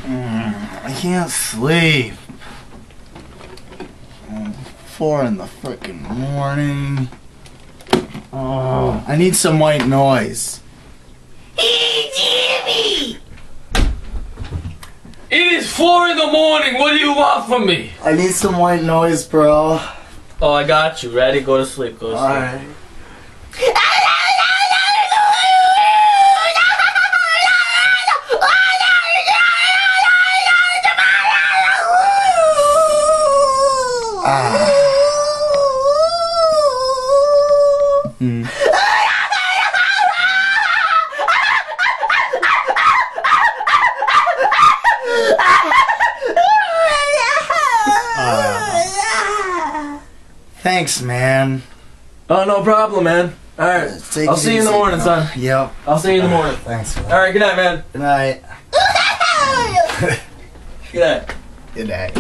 I can't sleep. 4 in the frickin' morning. Oh, I need some white noise. Hey, Jimmy! It is 4 in the morning. What do you want from me? I need some white noise, bro. Oh, I got you. Ready? Go to sleep. Go to sleep. Alright. Thanks, man. Oh, no problem, man. Alright. I'll see you in the morning, son. Yep. I'll see you in the morning. Thanks, man. Alright, good night, man. Good night. Good night. Good night.